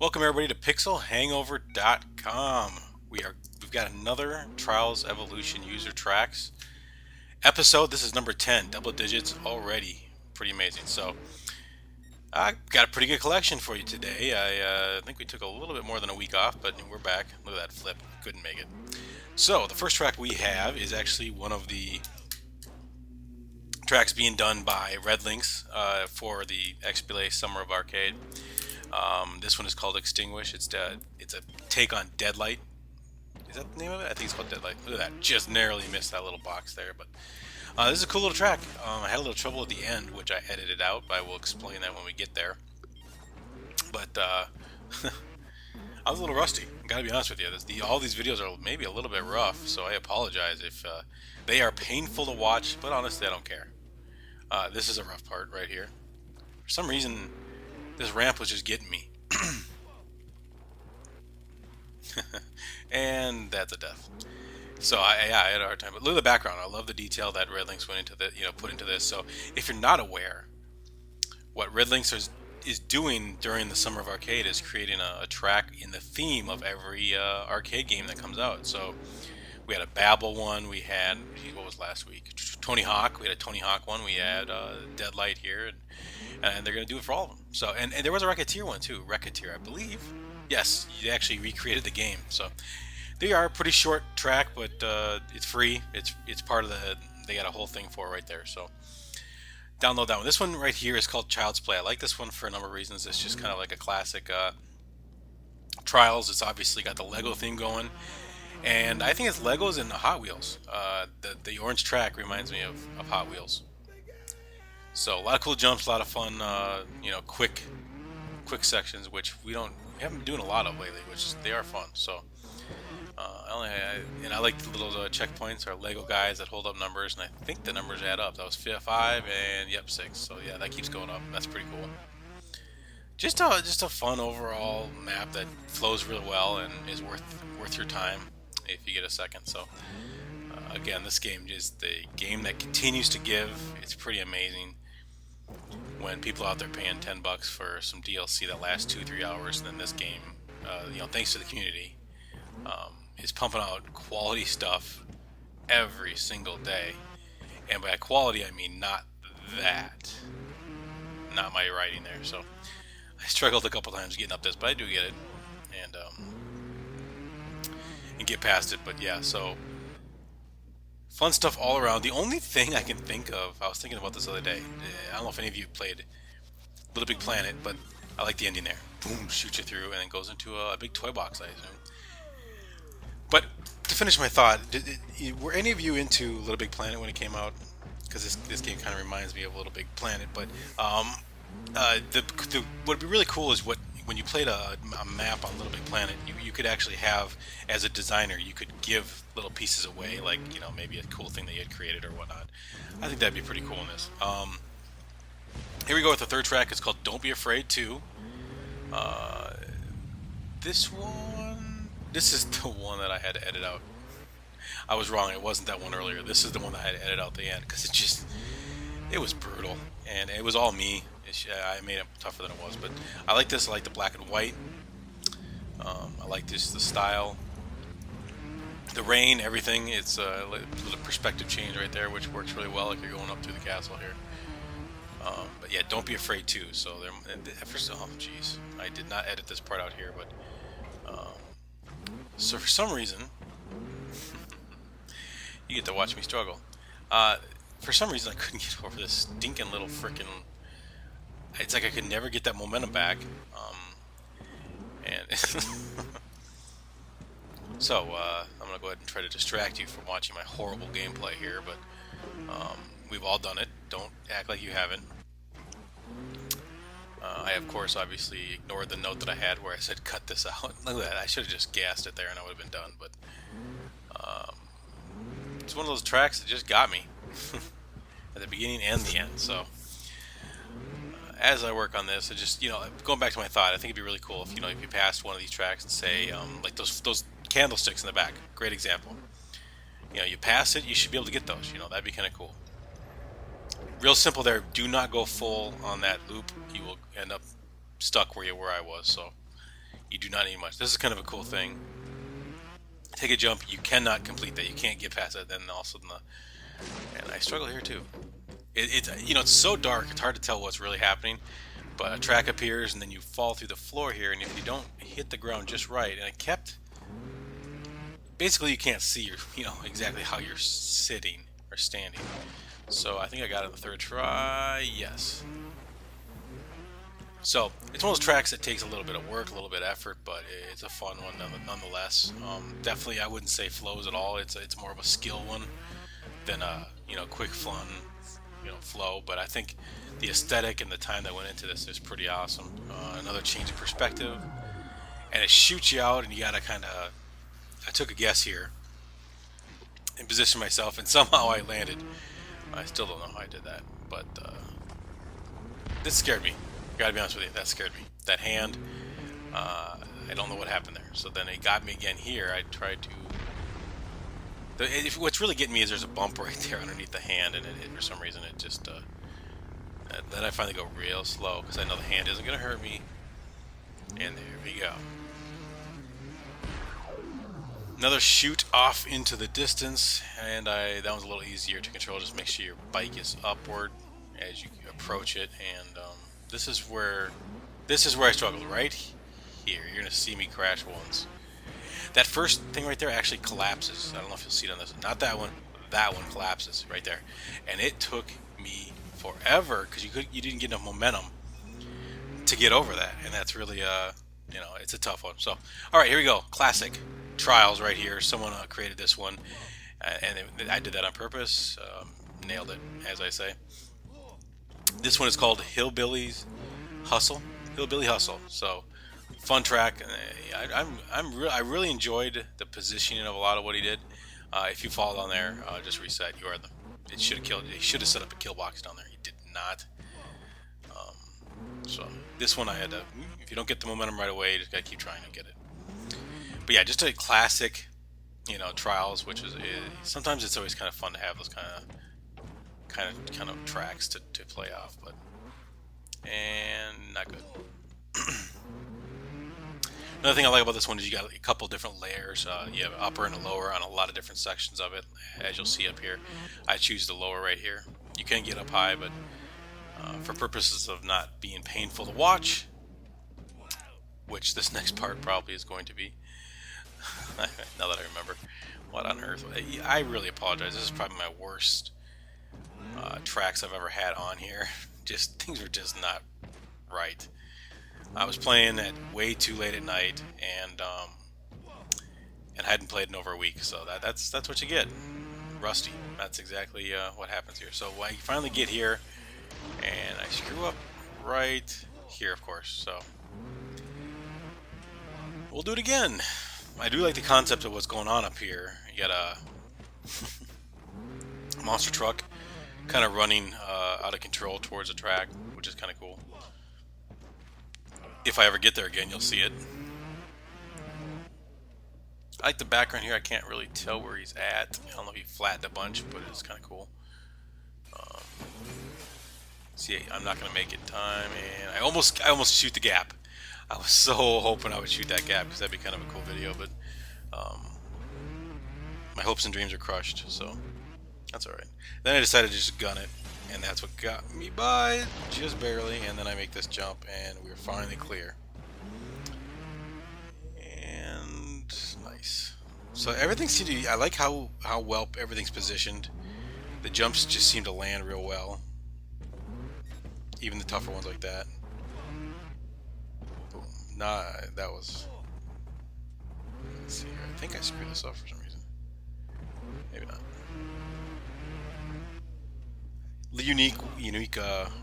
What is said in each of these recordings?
Welcome everybody to pixelhangover.com. We've got another Trials Evolution user tracks episode. This is number 10, double digits already. Pretty amazing. So I got a pretty good collection for you today. I think we took a little bit more than a week off, but we're back. Look at that flip. Couldn't make it. So the first track we have is actually one of the tracks being done by redlynx for the XBLA Summer of Arcade. This one is called Extinguished. It's a take on Deadlight. Is that the name of it? I think it's called Deadlight. Look at that. Just narrowly missed that little box there. But this is a cool little track. I had a little trouble at the end, which I edited out, but I will explain that when we get there. But I was a little rusty. Gotta be honest with you. All these videos are maybe a little bit rough, so I apologize if they are painful to watch, but honestly, I don't care. This is a rough part right here. For some reason, this ramp was just getting me. And that's a death. So I had a hard time. But look at the background. I love the detail that redlynx went into put into this. So if you're not aware, what redlynx is doing during the Summer of Arcade is creating a track in the theme of every arcade game that comes out. So we had a Babel one. We had, what was last week? Tony Hawk. We had a Tony Hawk one. We had Deadlight here, and they're going to do it for all of them. So and there was a Racketeer one too. Racketeer, I believe. Yes, you actually recreated the game. So they are a pretty short track, but it's free. It's part of the. They got a whole thing for it right there. So download that one. This one right here is called Child's Play. I like this one for a number of reasons. It's just kind of like a classic Trials. It's obviously got the Lego theme going. And I think it's Legos and Hot Wheels. The orange track reminds me of Hot Wheels. So a lot of cool jumps, a lot of fun, quick sections, which we haven't been doing a lot of lately, which they are fun. So I like the little checkpoints or Lego guys that hold up numbers, and I think the numbers add up. That was 5 and 6. So yeah, that keeps going up. That's pretty cool. Just a fun overall map that flows really well and is worth your time if you get a second. So again, this game is the game that continues to give. It's pretty amazing when people out there paying $10 for some DLC that lasts 2-3 hours, and then this game, thanks to the community, is pumping out quality stuff every single day. And by quality, I mean not my writing there. So I struggled a couple times getting up this, but I do get it, and get past it. But yeah, so fun stuff all around. The only thing I can think of, I was thinking about this the other day. I don't know if any of you played Little Big Planet, but I like the ending there. Boom, shoots you through, and it goes into a big toy box, I assume. But to finish my thought, were any of you into Little Big Planet when it came out? Because this game kind of reminds me of Little Big Planet. But what would be really cool is when you played a map on Little Big Planet, you could actually have, as a designer, you could give little pieces away, like maybe a cool thing that you had created or whatnot. I think that'd be pretty cool in this. Here we go with the third track. It's called Don't Be Afraid 2. This is the one that I had to edit out. I was wrong. It wasn't that one earlier. This is the one that I had to edit out the end because it was brutal, and it was all me. I made it tougher than it was, but I like this. I like the black and white. I like the style, the rain, everything. It's a little perspective change right there, which works really well if you're going up through the castle here. But yeah, Don't Be Afraid too. So jeez, I did not edit this part out here, but so for some reason, you get to watch me struggle. For some reason, I couldn't get over this stinking little frickin'. It's like I could never get that momentum back. And so I'm gonna go ahead and try to distract you from watching my horrible gameplay here, but we've all done it. Don't act like you haven't. I, of course, obviously ignored the note that I had where I said cut this out. Look at that. I should have just gassed it there and I would have been done, but it's one of those tracks that just got me at the beginning and the end. So as I work on this, I just, going back to my thought, I think it'd be really cool if, if you passed one of these tracks and say, like those candlesticks in the back, great example. You pass it, you should be able to get those, that'd be kind of cool. Real simple there. Do not go full on that loop. You will end up stuck where I was. So You do not need much. This is kind of a cool thing. Take a jump, you cannot complete that. You can't get past it. Then also, and I struggle here too. It's so dark, it's hard to tell what's really happening. But a track appears, and then you fall through the floor here, and if you don't hit the ground just right, and it kept. Basically, you can't see exactly how you're sitting or standing. So I think I got it on the third try. Yes. So it's one of those tracks that takes a little bit of work, a little bit of effort, but it's a fun one nonetheless. Definitely, I wouldn't say flows at all. It's more of a skill one than a quick fun flow. But I think the aesthetic and the time that went into this is pretty awesome. Another change of perspective, and it shoots you out, and you gotta kind of. I took a guess here and positioned myself, and somehow I landed. I still don't know how I did that, but this scared me. Gotta be honest with you, that scared me. That hand, I don't know what happened there. So then it got me again here. I tried to. What's really getting me is there's a bump right there underneath the hand, and for some reason it just. Then I finally go real slow because I know the hand isn't gonna hurt me. And there we go. Another shoot off into the distance, and that one's a little easier to control. Just make sure your bike is upward as you approach it, and this is where I struggled right here. You're gonna see me crash once. That first thing right there actually collapses. I don't know if you'll see it on this. Not that one. That one collapses right there, and it took me forever because you didn't get enough momentum to get over that, and that's really it's a tough one. So all right, here we go. Classic trials right here. Someone created this one, and I did that on purpose. Nailed it, as I say. This one is called Hillbilly Hustle. Hillbilly Hustle. So fun track. I really enjoyed the positioning of a lot of what he did. If you fall down there, just reset. It should have killed. He should have set up a kill box down there. He did not. So this one I had to. If you don't get the momentum right away, you just gotta keep trying to get it. But yeah, just a classic, trials, which is sometimes it's always kind of fun to have those kind of tracks to play off, and not good. Another thing I like about this one is you got a couple different layers. You have upper and a lower on a lot of different sections of it, as you'll see up here. I choose the lower right here. You can get up high, but for purposes of not being painful to watch, which this next part probably is going to be. Now that I remember, what on earth? I really apologize. This is probably my worst tracks I've ever had on here. Things were just not right. I was playing at way too late at night, and I hadn't played in over a week. So that's what you get. Rusty. That's exactly what happens here. So I finally get here, and I screw up right here, of course. So we'll do it again. I do like the concept of what's going on up here. You got a monster truck kind of running out of control towards the track, which is kind of cool. If I ever get there again, you'll see it. I like the background here. I can't really tell where he's at. I don't know if he flattened a bunch, but it's kind of cool. See, I'm not going to make it in time, and I almost shoot the gap. I was so hoping I would shoot that gap because that'd be kind of a cool video, but my hopes and dreams are crushed, so that's alright. Then I decided to just gun it, and that's what got me by, just barely, and then I make this jump, and we're finally clear. And nice. So everything seemed to be, I like how well everything's positioned. The jumps just seem to land real well. Even the tougher ones like that. Boom. Nah, that was... Let's see here. I think I screwed this up for some reason. Maybe not. The unique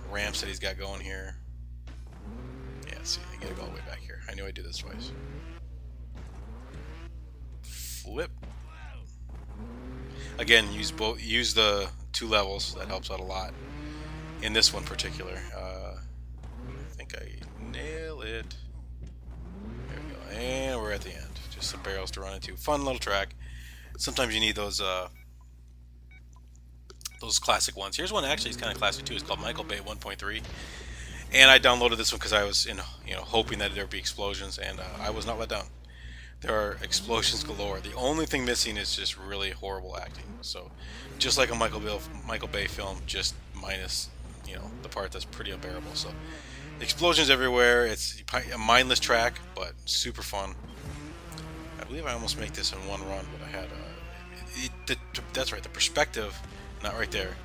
ramps that he's got going here. Yeah, see, I gotta go all the way back here. I knew I'd do this twice. Flip. Again, use the two levels. That helps out a lot. In this one particular, I think I nail it. There we go, and we're at the end. Just some barrels to run into. Fun little track. Sometimes you need those classic ones. Here's one actually is kind of classic too. It's called Michael Bay 1.3, And I downloaded this one because I was hoping that there'd be explosions, and I was not let down. There are explosions galore. The only thing missing is just really horrible acting. So, just like a Michael Bay film, just minus the part that's pretty unbearable. So, explosions everywhere. It's a mindless track, but super fun. I believe I almost make this in one run, but I had that's right. The perspective, not right there,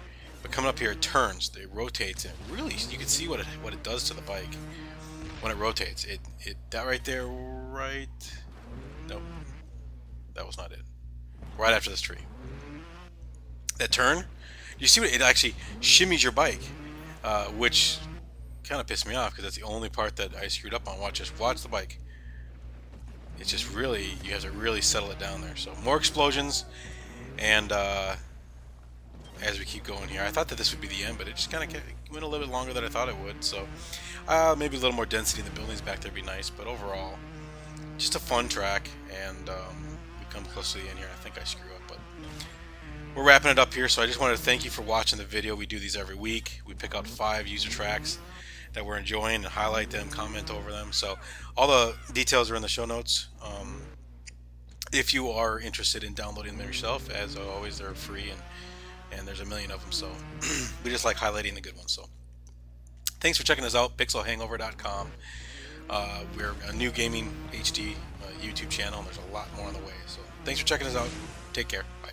but coming up here, it turns, it rotates, and really you can see what it does to the bike when it rotates. It that right there, right. Nope, that was not it. Right after this tree, that turn, you see what it actually shimmies your bike, which kind of pissed me off because that's the only part that I screwed up on. Watch the bike. It's just really, you have to really settle it down there. So more explosions, and as we keep going here, I thought that this would be the end, but it just kind of went a little bit longer than I thought it would. So maybe a little more density in the buildings back there would be nice, but overall, just a fun track. And we come close to the end here. I think I screw up, but we're wrapping it up here. So I just wanted to thank you for watching the video. We do these every week. We pick out 5 user tracks that we're enjoying and highlight them, comment over them. So all the details are in the show notes. If you are interested in downloading them yourself, as always, they're free, and there's a million of them. So we just like highlighting the good ones. So thanks for checking us out, pixelhangover.com. We're a new gaming HD YouTube channel, and there's a lot more on the way. So thanks for checking us out. Take care. Bye.